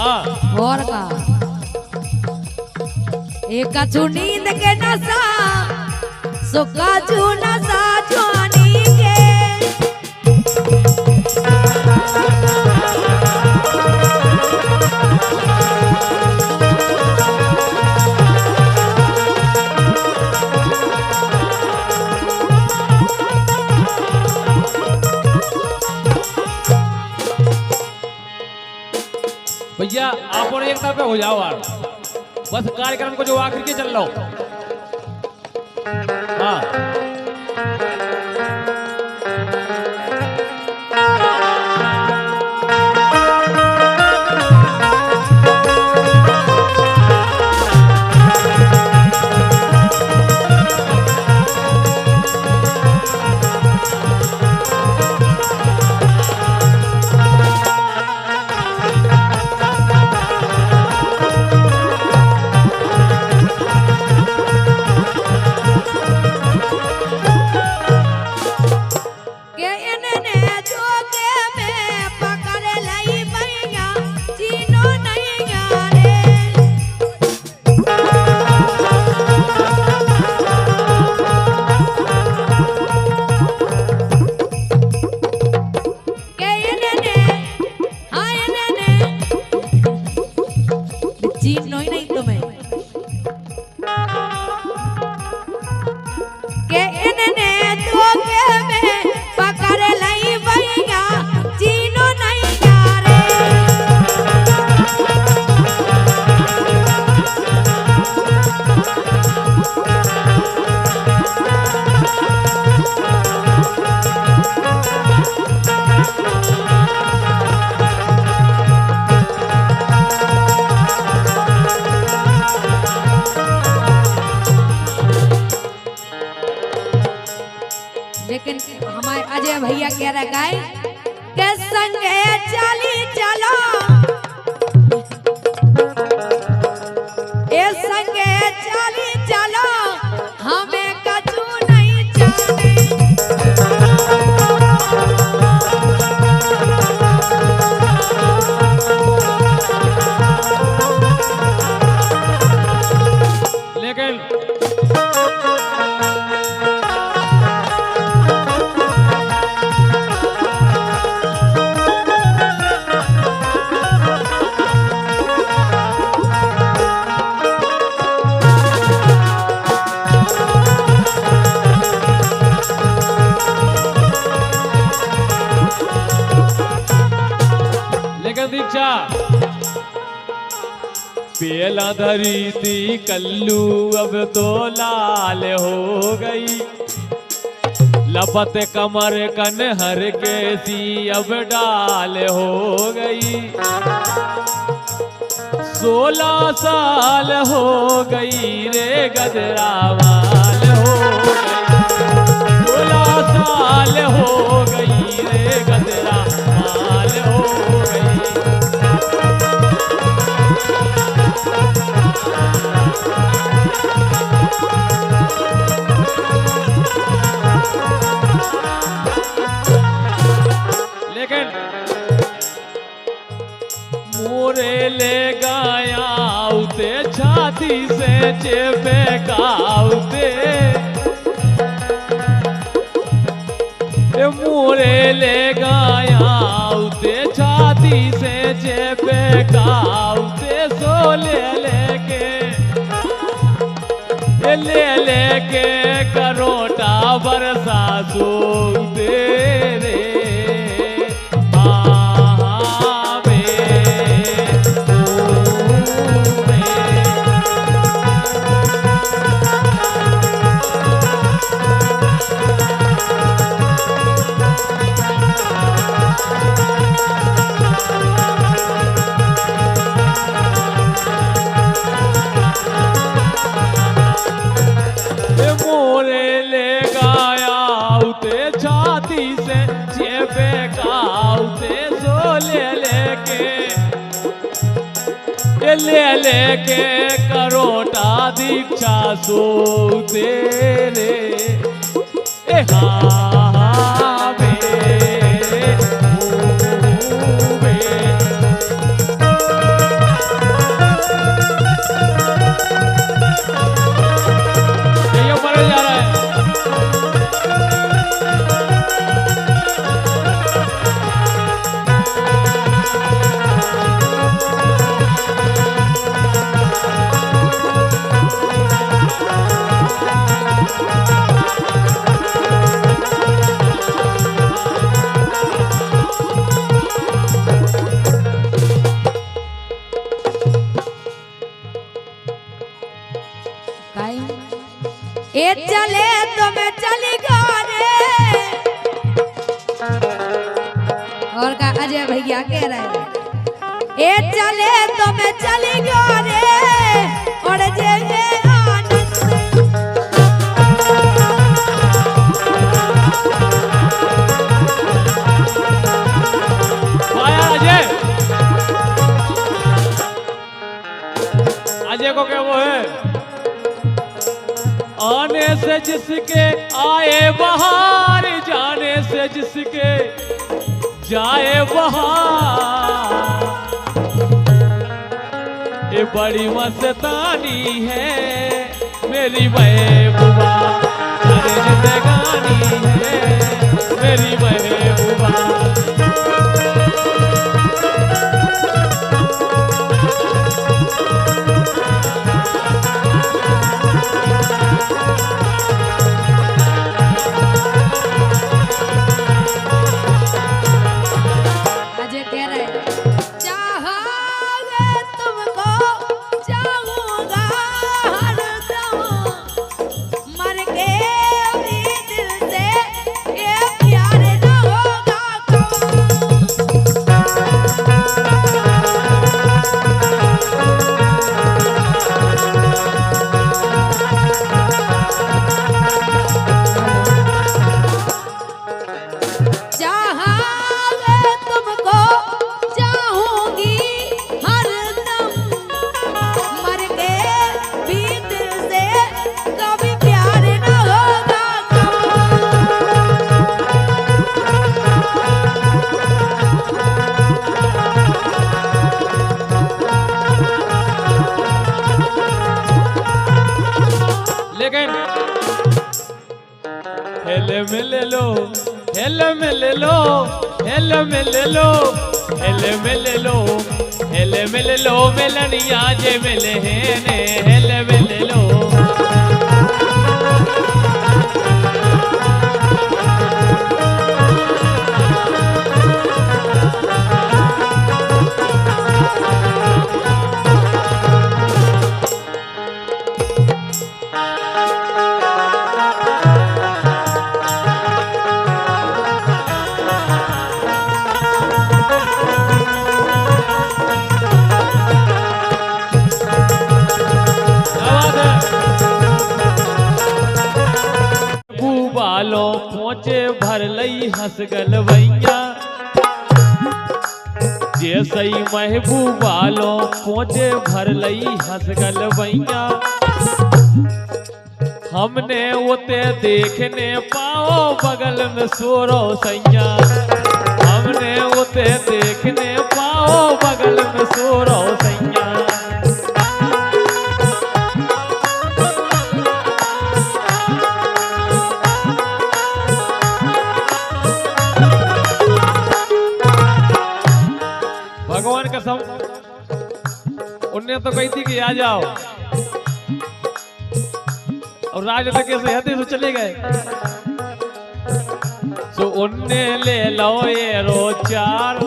और का एक कछु नींद के नशा सुखा जू नशा जवानी के भैया आप और एक तरफ पे हो जाओ यार, बस कार्यक्रम को जो आखिर के चल लो। हाँ लेकिन हमारे अजय भैया कह रहा गाय के संगे चली चलो ए संगे चली चलो हमें कछु नहीं जाने लेकिन दीक्षा पेला धरी थी कल्लू अब तो लाल हो गई, लपत कमर कन्हर के सी अब डाल हो गई। 16 साल हो गई रे गजरावाल हो गई, 16 साल हो गई रे गजरावाल हो गई। लेकिन मोरे ले गाया उते छाती से चेपे काउते, मोरे ले गाया उते छाती से चेपे काउते। सो ले के करोटा बरसा सूते रे लेके करोटा दीक्षा सोते रे हाँ। ए चले तो मैं चली गाने। और का अजय भैया कह रहे हैं ए चले तो मैं चली गाने और जेंगे अजय को क्या वो है आने से जिसके आए बहार जाने से जिसके जाए बहार ये बड़ी मस्तानी है मेरी महबूबा अरे जिंदगानी है मेरी महबूबा। मिल लो हेल मिल लो हेल मिल लो हेल मिल लो हेल मिल लो मिलनिया जे मिले ने हेल मिल लो। पहुंचे भर लई हंस गलवैया जैसे महबूबालो पहुंचे भर लई हंस गलवैया हमने उते देखने पाओ बगल में सोरो सैया हमने उते देखने पाओ बगल में सोरो सैया। भगवान कसम उनने तो कही थी कि आ जाओ और राज लगे से हते तो चले गए तो उनने ले लो ये रोचार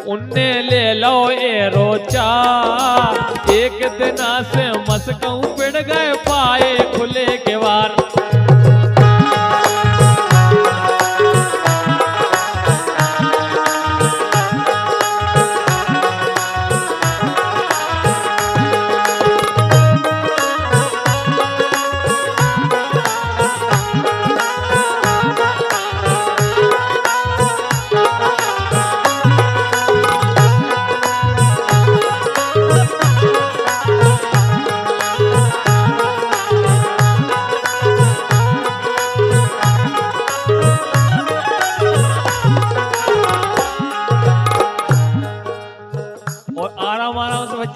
उनने ले लो ये रोचार एक दिन से मस्कऊ पिड़ गए पाए खुले के वार।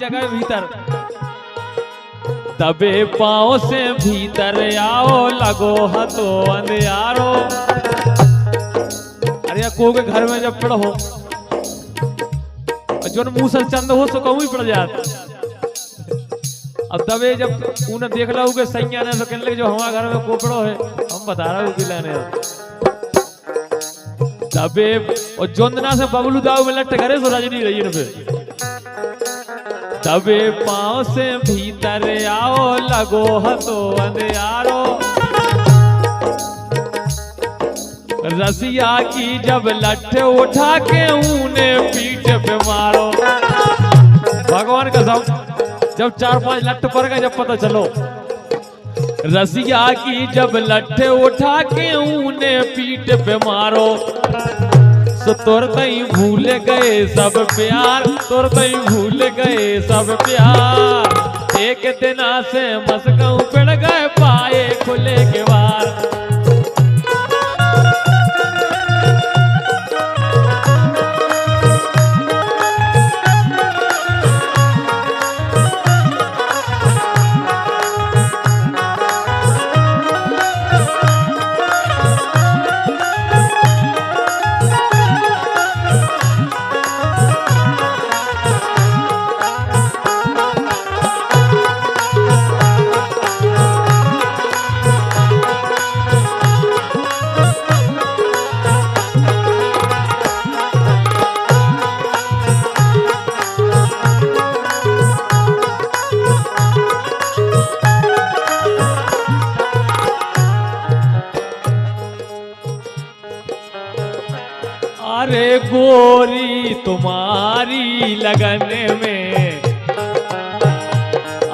जगह भीतर दबे पाँव से भीतर आओ लगो हतो अंधियारो। अरे को के घर में जब पढ़ो जो मुंह से चंद हो तो कहूँ ही पड़ जाता। अब दबे जब उन्हें देख लो के सैया ने तो कहने लगे जो हमारे घर में कोपड़ो है हम बता रहे हो लाने दबे और जोंदना से बबलू दाऊ में लट्टे घरे सो रजनी रही है तबे पाँव से भीतर आओ लगो हतो अंधियारो। रसिया की जब लठ उठा के ऊने पीठ पे मारो। भगवान कसम जब 4-5 लठ पड़ गए जब पता चलो। रसिया की जब लठ उठा के ऊने पीठ पे मारो। तो तुरंत ही भूल गए सब प्यार, तुरंत ही भूल गए सब प्यार। एक दिन से मस्कऊ पड़ गए पाए खुले के बार। अरे गोरी तुम्हारी लगन में,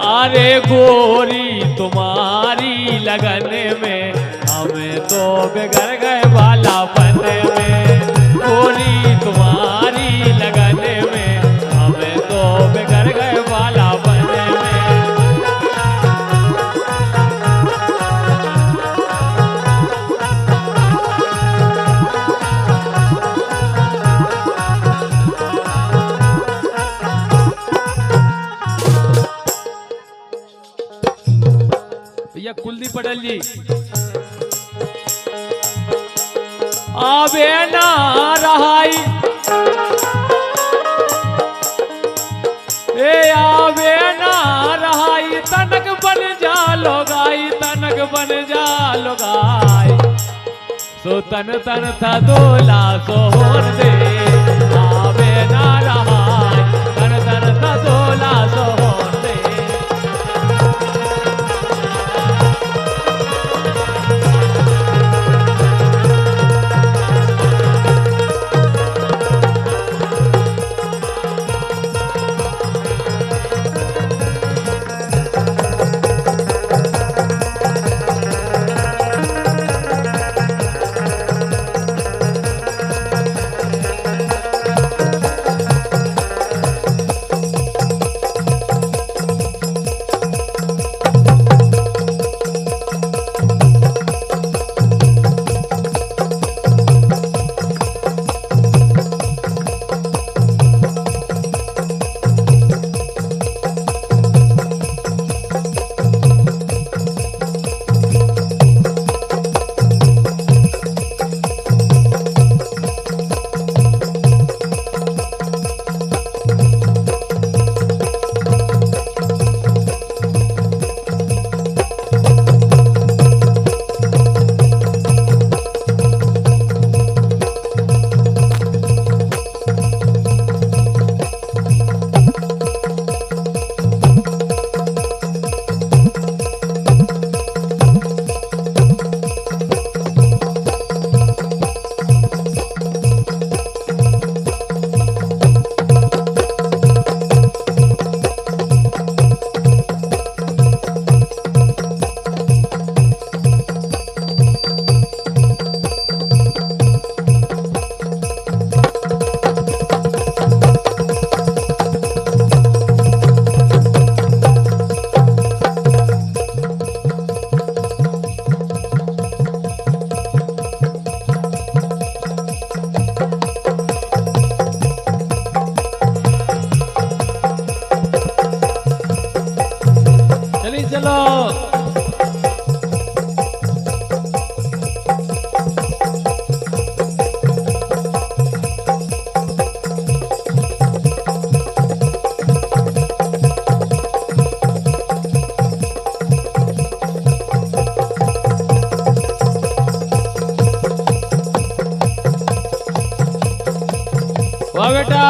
अरे गोरी तुम्हारी लगन में, हमें तो बिगड़ गए बालापन में। गोरी तुम्हारी लगन में, हमें तो बिगड़ गए बालापन में। भैया कुलदीप पटेल जी। आवे ना रहाई, ए आवे ना रहाई, तनक बन जा लोगाई, तनक बन जा लोगाई। सो तन तन था दोला सोहर दे, आवे ना रहाई, तन तन था दोला सोहर दे। वाह बेटा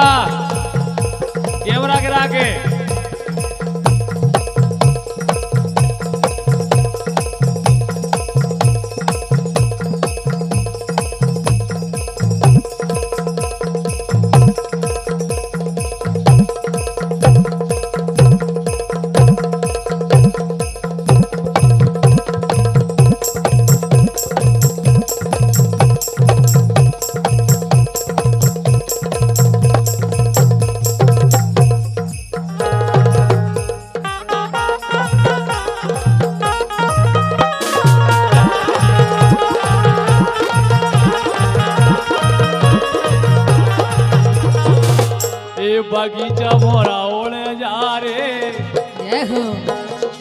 कैमरा गिरा के बगीचा भोरा ओढ़े जा रे, जय हो।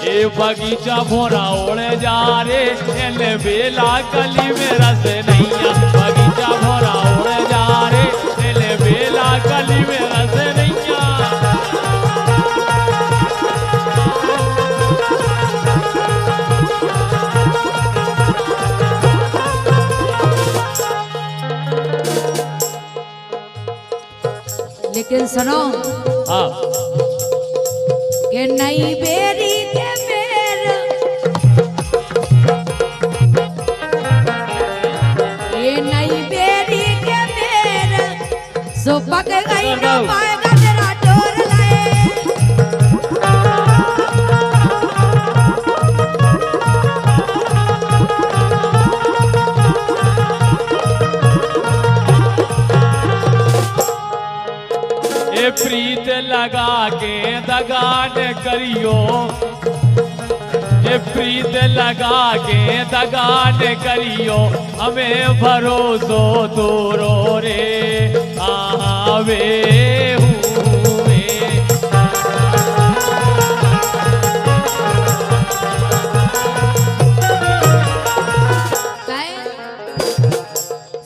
ए बगीचा भोरा ओढ़े जा रे, एले बेला कली में रस नैया, बगीचा भोरा ओढ़े जा रे, एले बेला कली में रस नैया। लेकिन सुनो हाँ कि नई बेरी के बेर, ये नई बेरी के बेर, सो पक गई ना पाएगा तेरा डोर लाए। ए प्रीत लगा के दगान करियो, ए प्रीत लगा के दगान करियो, हमें भरोसो तोरो रे आवे हुए।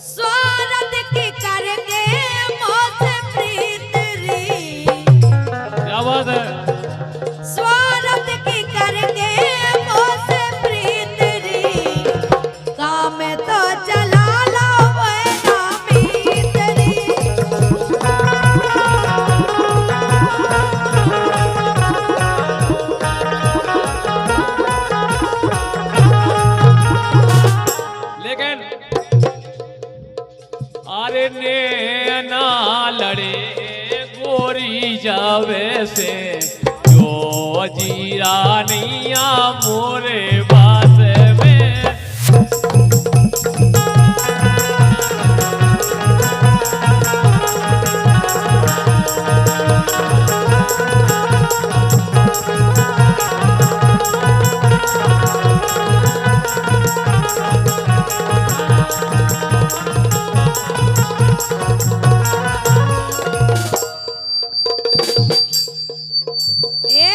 स्वार्थ की करके मोसे प्रीत री, क्या बात है? स्वार्थ की करके मोसे प्रीत री, काम तो चला लो वो ना मीत री। लेकिन अरे नैना लड़े गोरी जावे से, जो जीरा नैया मोरे बास में। ए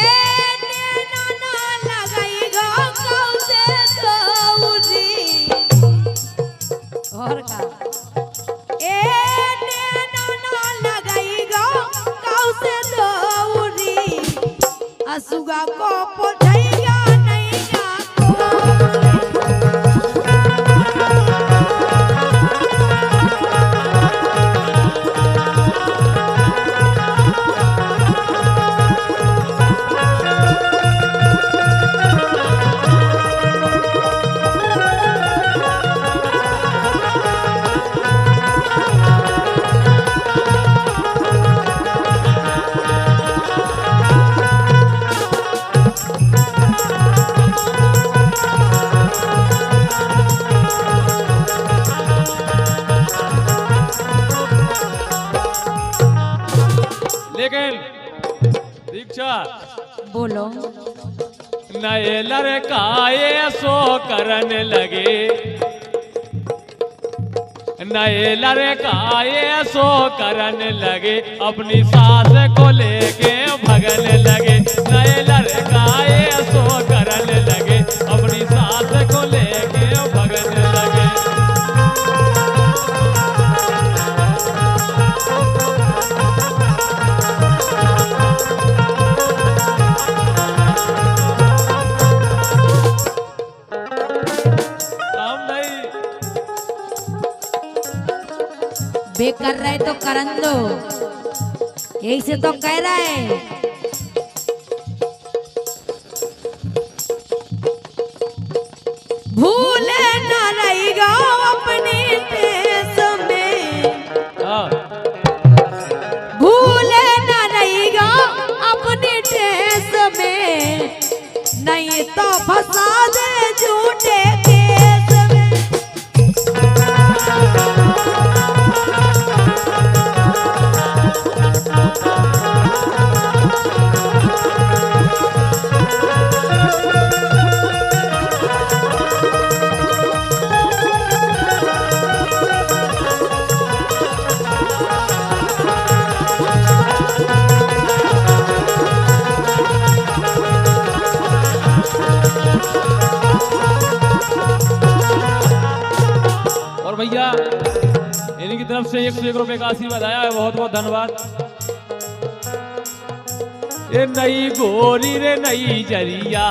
नैना ना लगाई गो कौसे दौरी, और का ए नैना ना लगाई गो कौसे दौरी, असुगा को पोछैया नैया को। लेकिन दीक्षा बोलो नए लड़काए सो करन लगे, नए लड़काए सो करन लगे, अपनी सास को लेके भगन लगे, नए लड़काए सो करन लगे, अपनी सास को लेके भगन लगे। काम नहीं बे कर रहे तो करन दो, यही से तो कह रहा है। भूले न रहेगा अपनी देश में, हाँ भूले न रहेगा अपनी देश में, नहीं तो फंसा दे झूठे केस में। भैया इनकी तरफ से 101 रुपए का आशीर्वाद आया है, बहुत बहुत धन्यवाद। ये नई गोरी रे नई जरिया